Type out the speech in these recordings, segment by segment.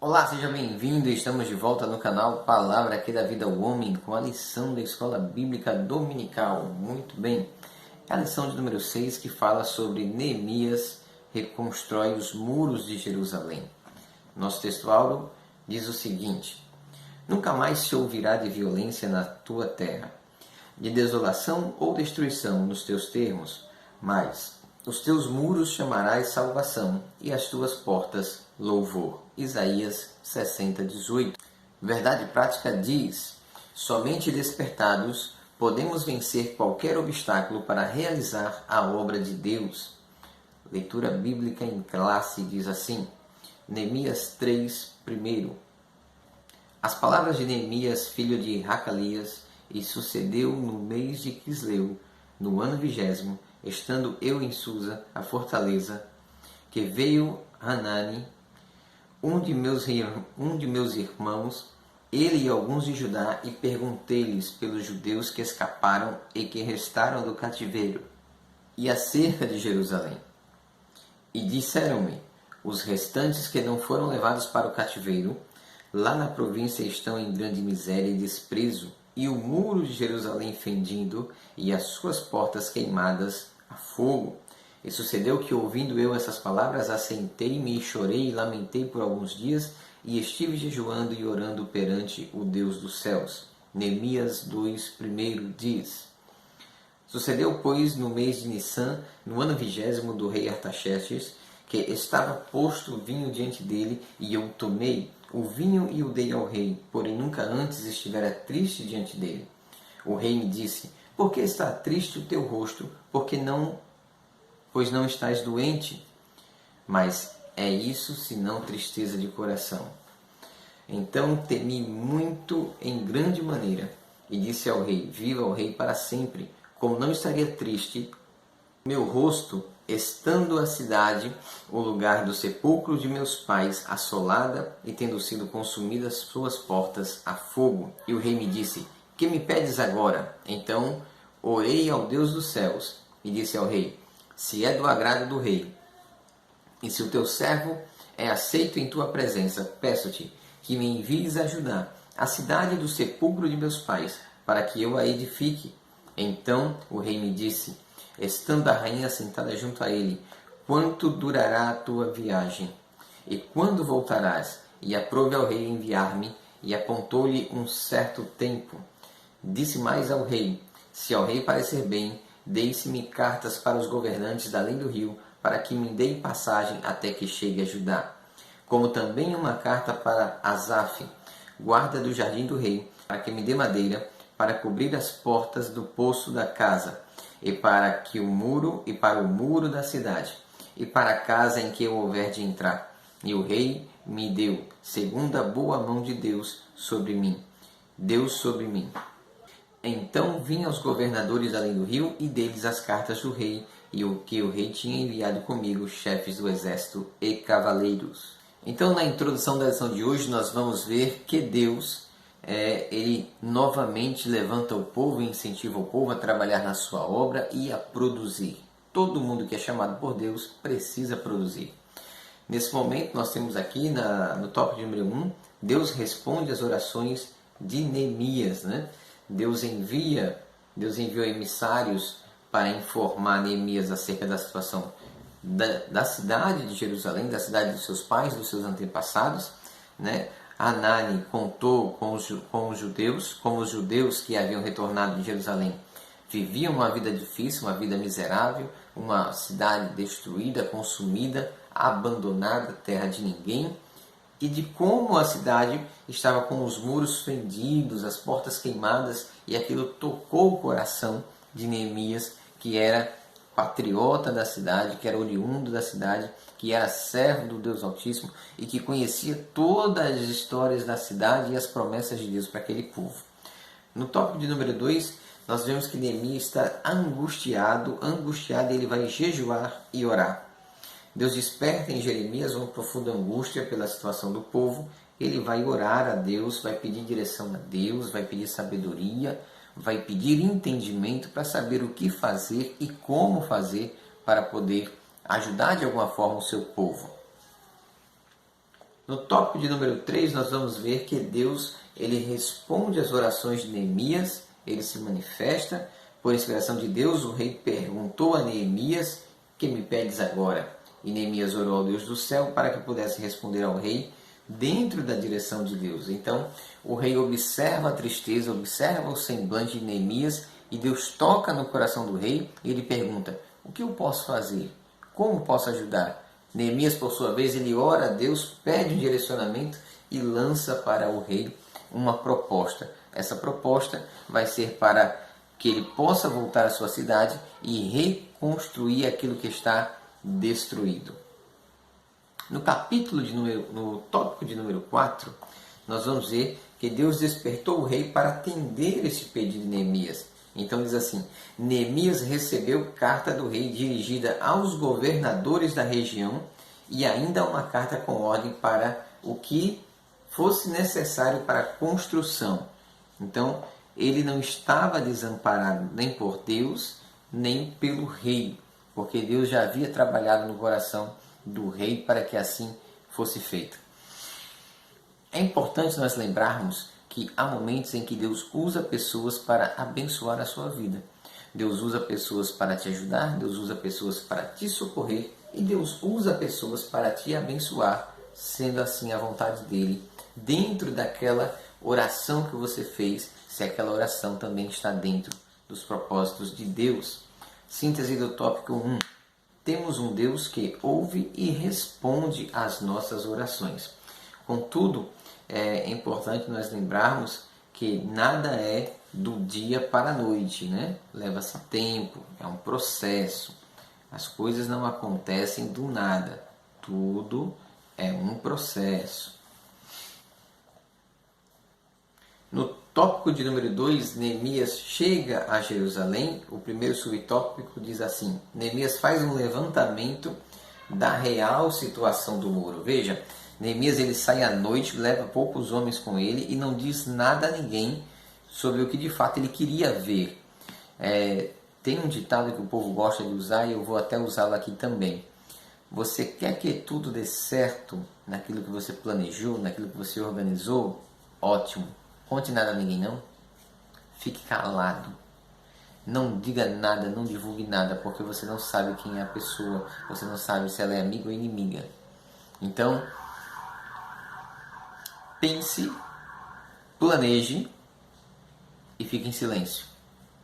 Olá, seja bem-vindo. Estamos de volta no canal Palavra que dá vida ao homem com a lição da Escola Bíblica Dominical. Muito bem. É a lição de número 6 que fala sobre Neemias reconstrói os muros de Jerusalém. Nosso textuário diz o seguinte: Nunca mais se ouvirá de violência na tua terra, de desolação ou destruição nos teus termos, mas os teus muros chamarás salvação e as tuas portas louvor. Isaías 60:18. Verdade prática diz: somente despertados podemos vencer qualquer obstáculo para realizar a obra de Deus. Leitura bíblica em classe diz assim: Neemias 3, primeiro. As palavras de Neemias, filho de Racalias, e sucedeu no mês de Quisleu, no ano 20º, estando eu em Susa, a fortaleza, que veio Hanani, um de meus irmãos, ele e alguns de Judá, e perguntei-lhes pelos judeus que escaparam e que restaram do cativeiro, e acerca de Jerusalém. E disseram-me: os restantes que não foram levados para o cativeiro, lá na província estão em grande miséria e desprezo, e o muro de Jerusalém fendido, e as suas portas queimadas a fogo. E sucedeu que, ouvindo eu essas palavras, assentei-me e chorei e lamentei por alguns dias, e estive jejuando e orando perante o Deus dos céus. Neemias 2, primeiro diz: Sucedeu, pois, no mês de Nissan, no ano 20º do rei Artaxerxes, que estava posto o vinho diante dele, e eu tomei o vinho e o dei ao rei, porém nunca antes estivera triste diante dele. O rei me disse: por que está triste o teu rosto? Pois não estás doente? Mas é isso, senão tristeza de coração. Então temi muito em grande maneira, e disse ao rei: viva o rei para sempre. Como não estaria triste meu rosto, estando a cidade, o lugar do sepulcro de meus pais, assolada e tendo sido consumidas suas portas a fogo? E o rei me disse: que me pedes agora? Então orei ao Deus dos céus e disse ao rei: se é do agrado do rei, e se o teu servo é aceito em tua presença, peço-te que me envies a Judá, a cidade do sepulcro de meus pais, para que eu a edifique. Então o rei me disse, estando a rainha sentada junto a ele: quanto durará a tua viagem? E quando voltarás? E aprove ao rei enviar-me, e apontou-lhe um certo tempo. Disse mais ao rei: se ao rei parecer bem, deis-me cartas para os governantes da além do rio, para que me deem passagem até que chegue a Judá. Como também uma carta para Asaf, guarda do jardim do rei, para que me dê madeira para cobrir as portas do poço da casa, e para o muro da cidade, e para a casa em que eu houver de entrar. E o rei me deu, segundo a boa mão de Deus sobre mim. Então vim aos governadores além do rio e dei-lhes as cartas do rei e o que o rei tinha enviado comigo, chefes do exército e cavaleiros. Então, na introdução da lição de hoje, nós vamos ver que Deus, ele novamente levanta o povo e incentiva o povo a trabalhar na sua obra e a produzir. Todo mundo que é chamado por Deus precisa produzir. Nesse momento, nós temos aqui no tópico de número 1, Deus responde às orações de Neemias, né? Deus enviou emissários para informar Neemias acerca da situação da cidade de Jerusalém, da cidade dos seus pais, dos seus antepassados, né? Hanani contou com os judeus, como os judeus que haviam retornado de Jerusalém viviam uma vida difícil, uma vida miserável, uma cidade destruída, consumida, abandonada, terra de ninguém, e de como a cidade estava com os muros fendidos, as portas queimadas, e aquilo tocou o coração de Neemias, que era patriota da cidade, que era oriundo da cidade, que era servo do Deus Altíssimo e que conhecia todas as histórias da cidade e as promessas de Deus para aquele povo. No tópico de número 2, nós vemos que Neemias está angustiado e ele vai jejuar e orar. Deus desperta em Jeremias uma profunda angústia pela situação do povo. Ele vai orar a Deus, vai pedir direção a Deus, vai pedir sabedoria, vai pedir entendimento para saber o que fazer e como fazer para poder ajudar de alguma forma o seu povo. No tópico de número 3, nós vamos ver que Deus ele responde às orações de Neemias, ele se manifesta. Por inspiração de Deus, o rei perguntou a Neemias: que me pedes agora? E Neemias orou ao Deus do céu para que pudesse responder ao rei dentro da direção de Deus. Então, o rei observa a tristeza, observa o semblante de Neemias, e Deus toca no coração do rei e ele pergunta: o que eu posso fazer? Como posso ajudar? Neemias, por sua vez, ele ora a Deus, pede um direcionamento e lança para o rei uma proposta. Essa proposta vai ser para que ele possa voltar à sua cidade e reconstruir aquilo que está destruído. No tópico de número 4, nós vamos ver que Deus despertou o rei para atender esse pedido de Neemias. Então diz assim: Neemias recebeu carta do rei dirigida aos governadores da região e ainda uma carta com ordem para o que fosse necessário para a construção. Então ele não estava desamparado nem por Deus, nem pelo rei, porque Deus já havia trabalhado no coração do rei para que assim fosse feito. É importante nós lembrarmos que há momentos em que Deus usa pessoas para abençoar a sua vida. Deus usa pessoas para te ajudar, Deus usa pessoas para te socorrer e Deus usa pessoas para te abençoar, sendo assim a vontade dele, dentro daquela oração que você fez, se aquela oração também está dentro dos propósitos de Deus. Síntese do tópico 1. Temos um Deus que ouve e responde às nossas orações. Contudo, é importante nós lembrarmos que nada é do dia para a noite, né? Leva-se tempo, é um processo. As coisas não acontecem do nada. Tudo é um processo. No tópico de número 2, Neemias chega a Jerusalém. O primeiro subtópico diz assim: Neemias faz um levantamento da real situação do muro. Veja, Neemias ele sai à noite, leva poucos homens com ele e não diz nada a ninguém sobre o que de fato ele queria ver. Tem um ditado que o povo gosta de usar e eu vou até usá-lo aqui também. Você quer que tudo dê certo naquilo que você planejou, naquilo que você organizou? Ótimo. Conte nada a ninguém não. Fique calado. Não diga nada, não divulgue nada, porque você não sabe quem é a pessoa, você não sabe se ela é amiga ou inimiga. Então, pense, planeje e fique em silêncio.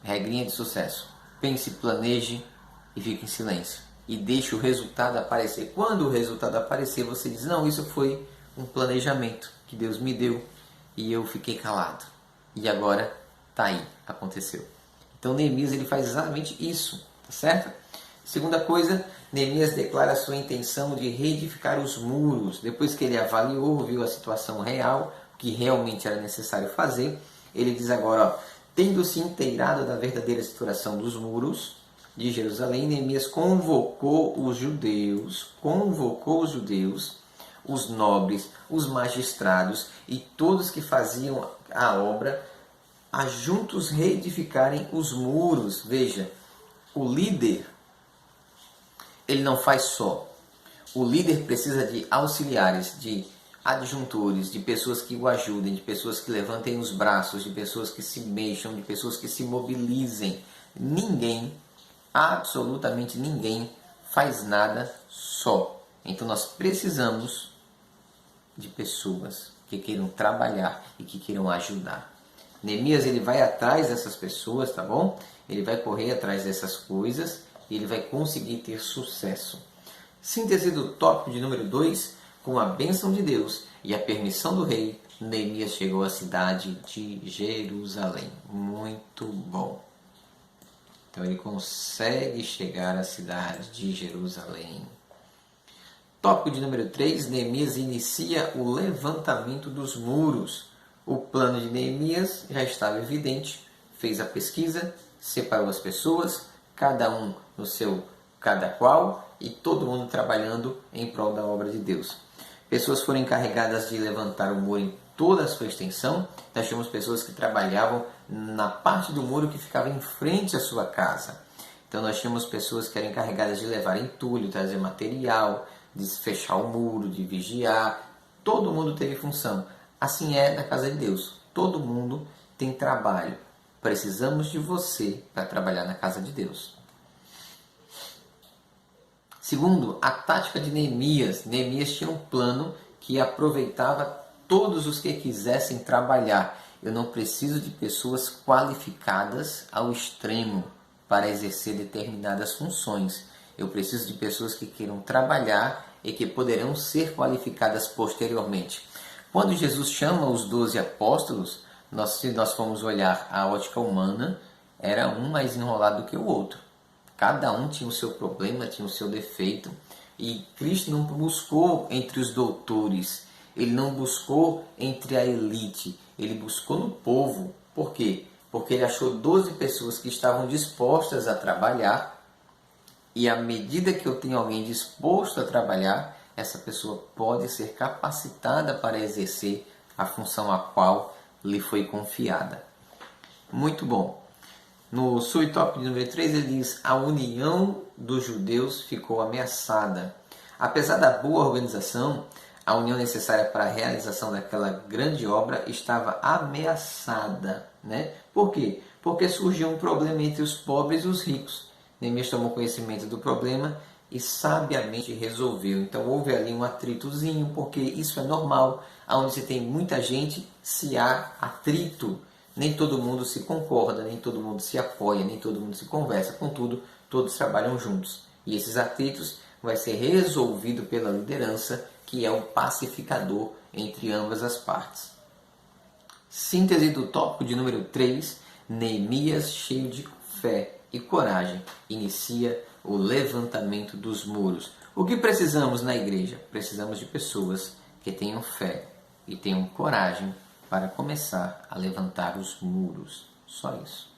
Regrinha de sucesso. Pense, planeje e fique em silêncio. E deixe o resultado aparecer. Quando o resultado aparecer, você diz: não, isso foi um planejamento que Deus me deu e eu fiquei calado. E agora está aí, aconteceu. Então Neemias ele faz exatamente isso, tá certo? Segunda coisa, Neemias declara a sua intenção de reedificar os muros. Depois que ele avaliou, viu a situação real, o que realmente era necessário fazer, ele diz agora, ó, tendo se inteirado da verdadeira situação dos muros de Jerusalém, Neemias convocou os judeus, os nobres, os magistrados e todos que faziam a obra a juntos reedificarem os muros. Veja, o líder, ele não faz só. O líder precisa de auxiliares, de adjuntores, de pessoas que o ajudem, de pessoas que levantem os braços, de pessoas que se mexam, de pessoas que se mobilizem. Ninguém, absolutamente ninguém, faz nada só. Então nós precisamos de pessoas que queiram trabalhar e que queiram ajudar. Neemias ele vai atrás dessas pessoas, tá bom? Ele vai correr atrás dessas coisas e ele vai conseguir ter sucesso. Síntese do tópico de número 2, com a bênção de Deus e a permissão do rei, Neemias chegou à cidade de Jerusalém. Muito bom. Então ele consegue chegar à cidade de Jerusalém. Tópico de número 3, Neemias inicia o levantamento dos muros. O plano de Neemias já estava evidente, fez a pesquisa, separou as pessoas, cada um no seu cada qual e todo mundo trabalhando em prol da obra de Deus. Pessoas foram encarregadas de levantar o muro em toda a sua extensão. Nós tínhamos pessoas que trabalhavam na parte do muro que ficava em frente à sua casa. Então nós tínhamos pessoas que eram encarregadas de levar entulho, trazer material, de fechar o muro, de vigiar. todo mundo teve função. Assim é na casa de Deus. Todo mundo tem trabalho. Precisamos de você para trabalhar na casa de Deus. Segundo, a tática de Neemias. Neemias tinha um plano que aproveitava todos os que quisessem trabalhar. Eu não preciso de pessoas qualificadas ao extremo para exercer determinadas funções. Eu preciso de pessoas que queiram trabalhar e que poderão ser qualificadas posteriormente. Quando Jesus chama os 12 apóstolos, se nós formos olhar a ótica humana, era um mais enrolado do que o outro. Cada um tinha o seu problema, tinha o seu defeito. E Cristo não buscou entre os doutores, ele não buscou entre a elite, ele buscou no povo. Por quê? Porque ele achou 12 pessoas que estavam dispostas a trabalhar, e à medida que eu tenho alguém disposto a trabalhar, essa pessoa pode ser capacitada para exercer a função a qual lhe foi confiada. Muito bom. No subtópico número 3 ele diz: a união dos judeus ficou ameaçada. Apesar da boa organização, a união necessária para a realização daquela grande obra estava ameaçada. Né? Por quê? Porque surgiu um problema entre os pobres e os ricos. Neemias tomou conhecimento do problema e sabiamente resolveu. Então houve ali um atritozinho, porque isso é normal. Onde se tem muita gente, se há atrito. Nem todo mundo se concorda, nem todo mundo se apoia, nem todo mundo se conversa. Contudo, todos trabalham juntos. E esses atritos vai ser resolvido pela liderança, que é o pacificador entre ambas as partes. Síntese do tópico de número 3, Neemias, cheio de fé e coragem, inicia o levantamento dos muros. O que precisamos na igreja? Precisamos de pessoas que tenham fé e tenham coragem para começar a levantar os muros. Só isso.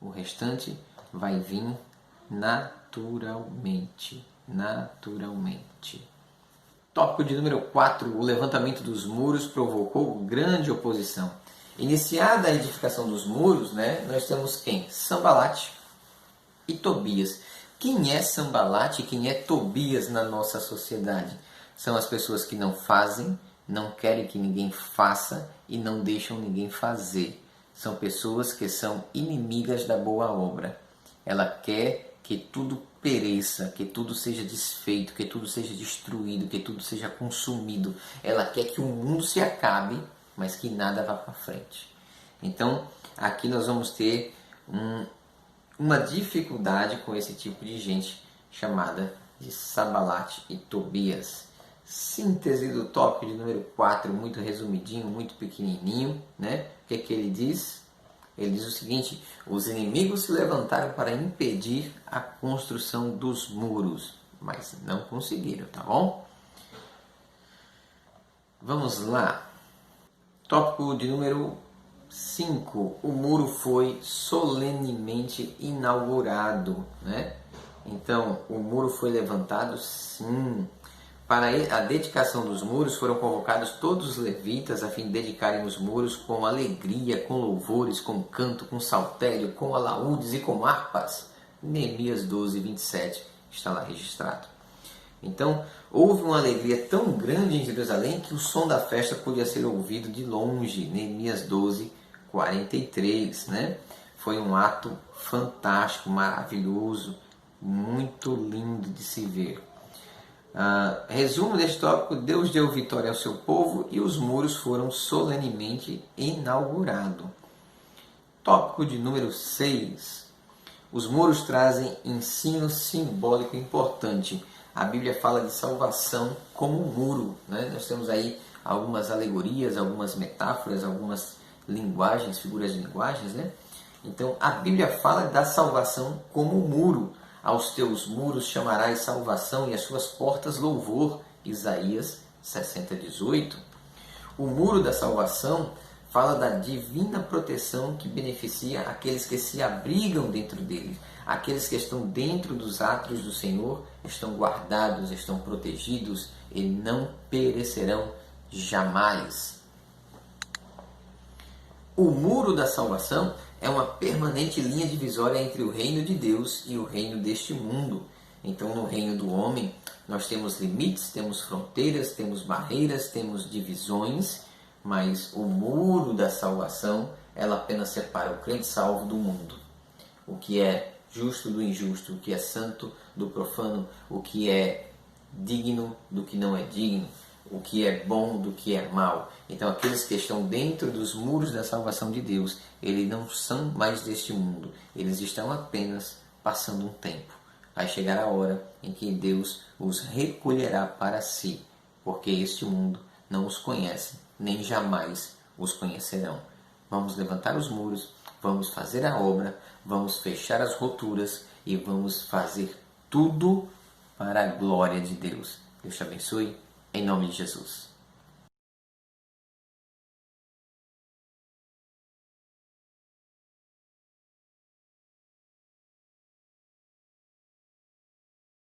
O restante vai vir naturalmente. Naturalmente. Tópico de número 4. O levantamento dos muros provocou grande oposição. Iniciada a edificação dos muros, nós temos quem? Sanbalate e Tobias. Quem é Sanbalate e quem é Tobias na nossa sociedade? São as pessoas que não fazem, não querem que ninguém faça e não deixam ninguém fazer. São pessoas que são inimigas da boa obra. Ela quer que tudo pereça, que tudo seja desfeito, que tudo seja destruído, que tudo seja consumido. Ela quer que o mundo se acabe, mas que nada vá para frente. Então, aqui nós vamos ter uma dificuldade com esse tipo de gente chamada de Sanbalate e Tobias. Síntese do tópico de número 4, muito resumidinho, muito pequenininho. O que que ele diz? Ele diz o seguinte: os inimigos se levantaram para impedir a construção dos muros, mas não conseguiram, tá bom? Vamos lá. Tópico de número 5. O muro foi solenemente inaugurado. Então, o muro foi levantado, sim. Para a dedicação dos muros foram convocados todos os levitas a fim de dedicarem os muros com alegria, com louvores, com canto, com saltério, com alaúdes e com harpas. Neemias 12, 27 está lá registrado. Então, houve uma alegria tão grande em Jerusalém que o som da festa podia ser ouvido de longe. Neemias 12, 43. Foi um ato fantástico, maravilhoso, muito lindo de se ver. Resumo deste tópico: Deus deu vitória ao seu povo e os muros foram solenemente inaugurados. Tópico de número 6. Os muros trazem ensino simbólico importante. A Bíblia fala de salvação como um muro. Nós temos aí algumas alegorias, algumas metáforas, algumas linguagens, figuras de linguagens. Então a Bíblia fala da salvação como um muro. Aos teus muros chamarás salvação e às suas portas louvor. Isaías 60, 18. O muro da salvação fala da divina proteção que beneficia aqueles que se abrigam dentro dele. Aqueles que estão dentro dos átrios do Senhor estão guardados, estão protegidos e não perecerão jamais. O muro da salvação é uma permanente linha divisória entre o reino de Deus e o reino deste mundo. Então, no reino do homem, Nós temos limites, temos fronteiras, temos barreiras, temos divisões, mas o muro da salvação, ela apenas separa o crente salvo do mundo. O que é justo do injusto, o que é santo do profano, o que é digno do que não é digno, o que é bom do que é mal. Então aqueles que estão dentro dos muros da salvação de Deus, eles não são mais deste mundo, eles estão apenas passando um tempo. Vai chegar a hora em que Deus os recolherá para si, porque este mundo não os conhece, nem jamais os conhecerão. Vamos levantar os muros, vamos fazer a obra, vamos fechar as roturas e vamos fazer tudo para a glória de Deus. Deus te abençoe, em nome de Jesus.